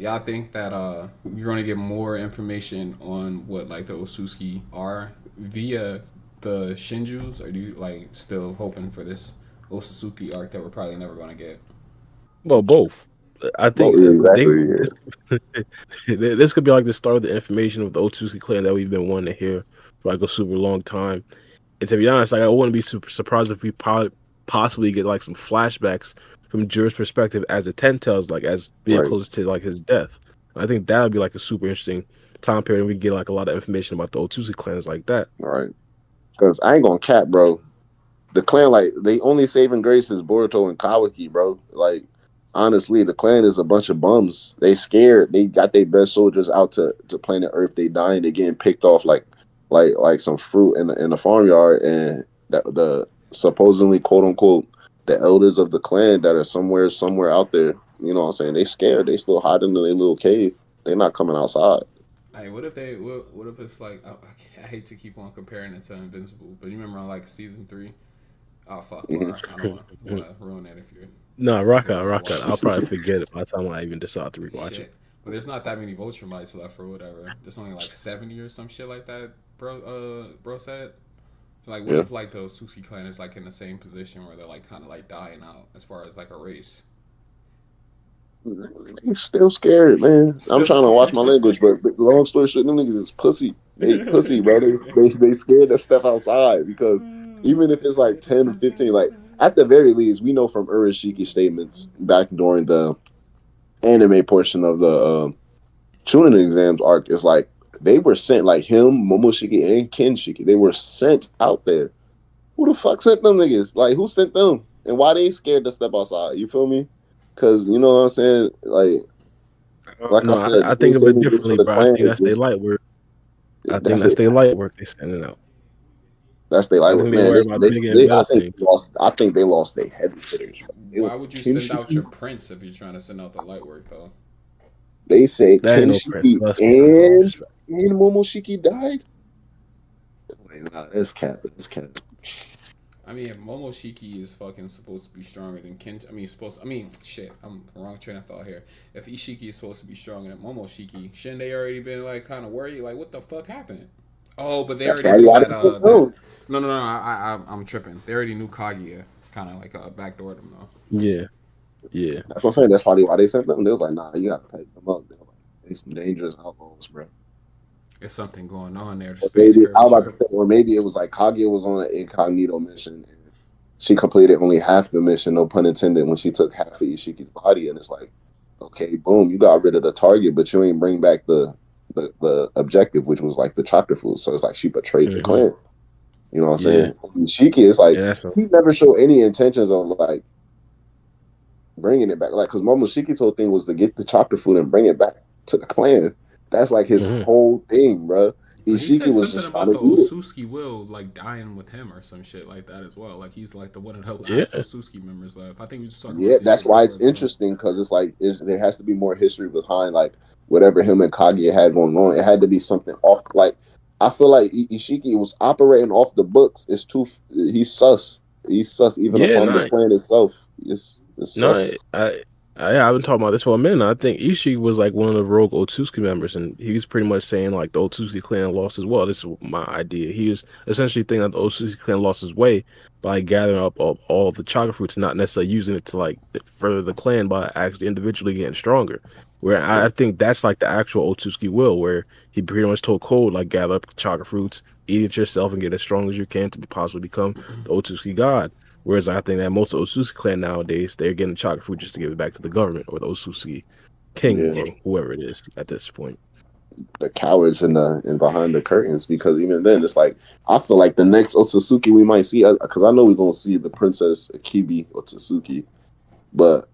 Yeah, I think that you're going to get more information on what like the Otsutsuki are via the Shinjus, or do you like still hoping for this Otsutsuki arc that we're probably never going to get? Well, both. I Well, think yeah, they exactly. Yeah. this could be like the start of the information of the Otsutsuki clan that we've been wanting to hear for like a super long time. And to be honest, like I wouldn't be super surprised if we possibly get like some flashbacks from Jur's perspective as it ten tells, like as being Right. close to like his death. I think that would be like a super interesting time period, and we get like a lot of information about the Otsutsuki clans like that. Right. Because I ain't gonna cap, bro. The clan, like, they only saving grace is Boruto and Kawaki, bro. Like, honestly, the clan is a bunch of bums. They scared. They got their best soldiers out to planet Earth. They dying. They getting picked off like some fruit in the farmyard, and the supposedly quote unquote the elders of the clan that are somewhere out there. You know what I'm saying? They scared. They still hiding in their little cave. They're not coming outside. Hey, what if they? What if it's like? I hate to keep on comparing it to Invincible, but you remember on like season three? Oh fuck, Hmm. well, I don't want to ruin that if you're No, if rock you're out, gonna rock out. watch I'll it. probably forget it by the time I even decide to rewatch it. Shit, but there's not that many Voltrumites left or whatever. There's only like 70 or some shit like that, bro. Bro said. So like, what Yeah. if like the Susi clan is like in the same position where they're like kind of like dying out as far as like a race? They still scared, man. I'm Still trying to watch scared. my language, but long story short, them niggas is pussy. They pussy, bro. They scared to step outside because even if it's like Scared to 10 or step 15, like outside. at the very least, we know from Urashiki's statements back during the anime portion of the Chunin exams arc is like they were sent, like him, Momoshiki, and Kenshiki. They were sent out there. Who the fuck sent them niggas? Like who sent them? And why they scared to step outside? You feel me? Cause you know what I'm saying? Like I No, said, I they think of it saving this for differently, the bro. I clan think is that's their just light work. I think that's that's they their light work they standing out. that's they I like think they man, worry about bigger and better things. I think they lost their heavy hitters. Bro. It was Why would you send out your Kenshiki. prince if you're trying to send out the light work though? They said That ain't no prince. Kenshiki Let's put some respect. and Momoshiki died. Like, nah, that's cap. That's cap. I mean, if Momoshiki is fucking supposed to be stronger than Ken, I mean, supposed. To, I mean, shit, I'm wrong train of thought here. If Ishiki is supposed to be stronger than Momoshiki, shouldn't they already been like kind of worried? Like, what the fuck happened? Oh, but they That's already why you knew gotta that. keep it That going. no. I'm tripping. They already knew Kaguya kind of like backdoored them though. Yeah, yeah. That's what I'm saying. That's probably why they sent them. They was like, nah, you gotta pay them up. They're like, they some dangerous outlaws, bro. There's something going on there. The Or space maybe I was about to curvature. say, or maybe it was like Kaguya was on an incognito mission and she completed only half the mission, no pun intended, when she took half of Ishiki's body, and it's like, okay, boom, you got rid of the target, but you ain't bring back the objective, which was like the chakra food. So it's like she betrayed the Hmm. clan. You know what I'm Yeah, saying? Ishiki is like yeah. That's what, he never showed any intentions of like bringing it back, like because Momoshiki's whole thing was to get the chakra food and bring it back to the clan. That's like his hmm whole thing, bro. But he Ishiki said was something just trying about to the eat it. Otsutsuki will like dying with him or some shit like that as well. Like he's like the one of the last Yeah. Otsutsuki members left. I think we just talked Yeah, about this that's shit why before it's as well. interesting because it's like there has to be more history behind like whatever him and Kaguya had going on. It had to be something off. Like I feel like Ishiki was operating off the books. It's too. He's sus. He's sus even Yeah, upon the no, plan itself. It's no, sus. I've been talking about this for a minute. I think Ishii was like one of the rogue Otsutsuki members, and he was pretty much saying like the Otsutsuki clan lost as well. This is my idea. He was essentially thinking that the Otsutsuki clan lost his way by gathering up all the chakra fruits and not necessarily using it to like further the clan by actually individually getting stronger. Where I think that's like the actual Otsutsuki will, where he pretty much told Cole like gather up chakra fruits, eat it yourself, and get as strong as you can to possibly become the Otsutsuki god. Whereas I think that most of the Otsutsuki clan nowadays, they're getting chocolate fruit just to give it back to the government or the Otsutsuki king Yeah, or whoever it is at this point. the cowards in the and behind the curtains because even then it's like I feel like the next Otsutsuki we might see because I know we're gonna see the Princess Akibi Otsutsuki, but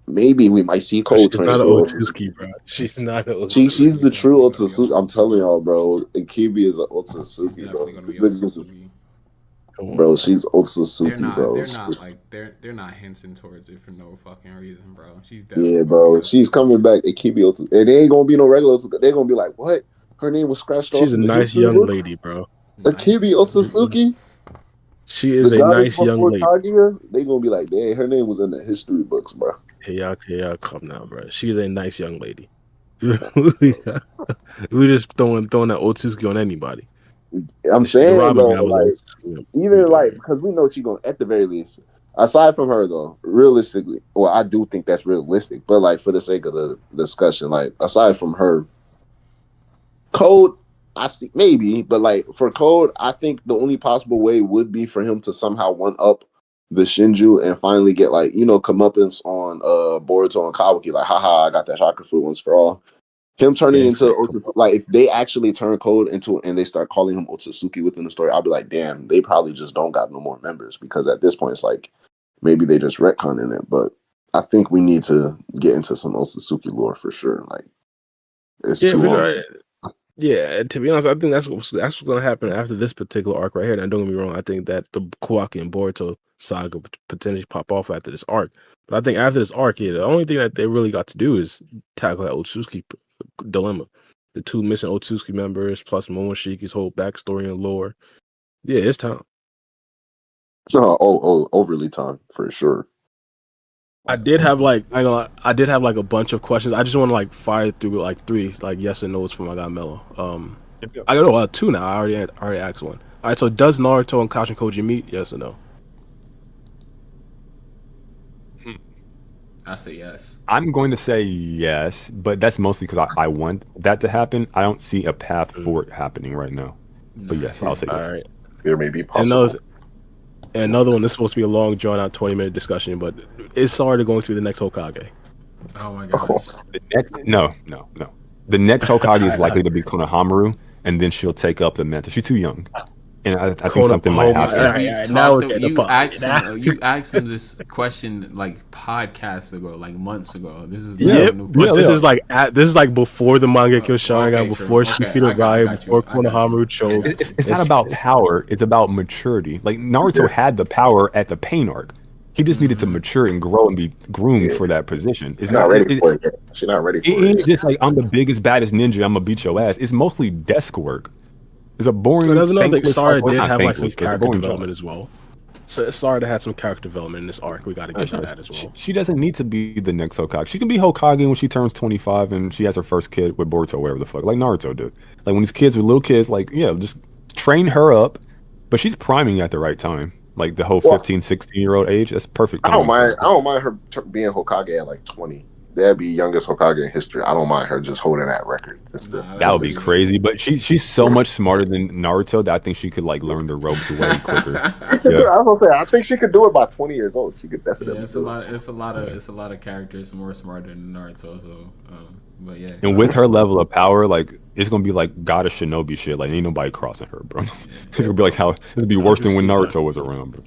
maybe we might see Bro, Cole she's not an transfer Otsutsuki, Otsutsuki. bro. She's not an She's She's the Otsutsuki. true definitely gonna be Otsutsuki. I'm telling Otsutsuki. y'all, bro. Akibi is an She's Otsutsuki, bro. definitely gonna be This is, Otsutsuki. Come on, bro, bro. she's Otsutsuki, bro. They're not like they're not hinting towards it for no fucking reason, bro. She's Yeah, definitely gonna be bro. She's coming Otsutsuki. back. Akibi Otsutsuki. And they ain't gonna be no regular Otsutsuki. They're gonna be like, what? Her name was scratched She's off a in the nice history young books? lady, bro. Nice Akibi young lady. Otsutsuki? She The is a goddess nice young before lady. Kaguya? They gonna be like, dang, her name was in the history books, bro. Hey, y'all come now, bro. She's a nice young lady. We just throwing that Otsutsuki on anybody. I'm The saying Robin guy though, was like Otsutsuki. even like because we know she gonna at the very least. Aside from her though, realistically, well, I do think that's realistic. But like for the sake of the discussion, like aside from her, Code, I see maybe, but like for Code, I think the only possible way would be for him to somehow one up the Shinju and finally get like comeuppance on Boruto and Kawaki, like haha, I got that chakra fruit once for all. Him turning Yeah, into Otsutsuki, like if they actually turn Code into and they start calling him Otsutsuki within the story, I'll be like, damn, they probably just don't got no more members because at this point it's like maybe they just retconning it. But I think we need to get into some Otsutsuki lore for sure. Like it's yeah, too for long. sure. Yeah, and to be honest, I think that's what's gonna happen after this particular arc right here. And don't get me wrong, I think that the Kawaki and Boruto saga would potentially pop off after this arc. But I think after this arc, yeah, the only thing that they really got to do is tackle that Otsutsuki dilemma. The two missing Otsutsuki members plus Momoshiki's whole backstory and lore. Yeah, it's time. Overly time for sure. I did have like I did have like a bunch of questions. I just want to like fire through like three like yes and no's for my guy Mello. I got two now. I already asked one. All right, so does Naruto and Kashin Koji meet? Yes or no? I say yes. I'm going to say yes, but that's mostly because I want that to happen. I don't see a path for it happening right now. But yes, I'll say yes. All right. There may be possible. Another one. This is supposed to be a long, drawn out 20-minute discussion, but is Sarada going to be the next Hokage? Oh my gosh. No. The next Hokage is likely to be Konohamaru, and then she'll take up the mantle. She's too young. And I think something might happen. You asked him this question like podcasts ago, like months ago. This is not a new question. This is like before the manga Sharingan, before Shifida Rai, before Konohamaru choked. It's not about power. It's about maturity. Like Naruto had the power at the pain arc. He just needed to mature and grow and be groomed for that position. She's not ready for it. She's not ready for it. It's just like I'm the biggest, baddest ninja. I'm gonna beat your ass. It's mostly desk work. It's a boring. But I think Sarada did have like some it's a character boring development job. as well. So Sarada had some character development in this arc. We got to get to that as well. She doesn't need to be the next Hokage. She can be Hokage when she turns 25 and she has her first kid with Boruto, whatever the fuck, like Naruto did. Like when these kids were little kids, like just train her up. But she's priming at the right time. Like the whole 15, 16-year-old age. That's perfect time. I don't mind her being Hokage at like 20. That'd be youngest Hokage in history. I don't mind her just holding that record. That would be crazy, but she's so much smarter than Naruto that I think she could like learn the ropes way quicker. I think she could do it by 20 years old. She could definitely. Yeah, it's a lot of characters more smarter than Naruto. So, but yeah. And with her level of power, like it's gonna be like Goddess Shinobi shit. Like ain't nobody crossing her, bro. It's gonna be like it's gonna be worse than when Naruto was around, bro.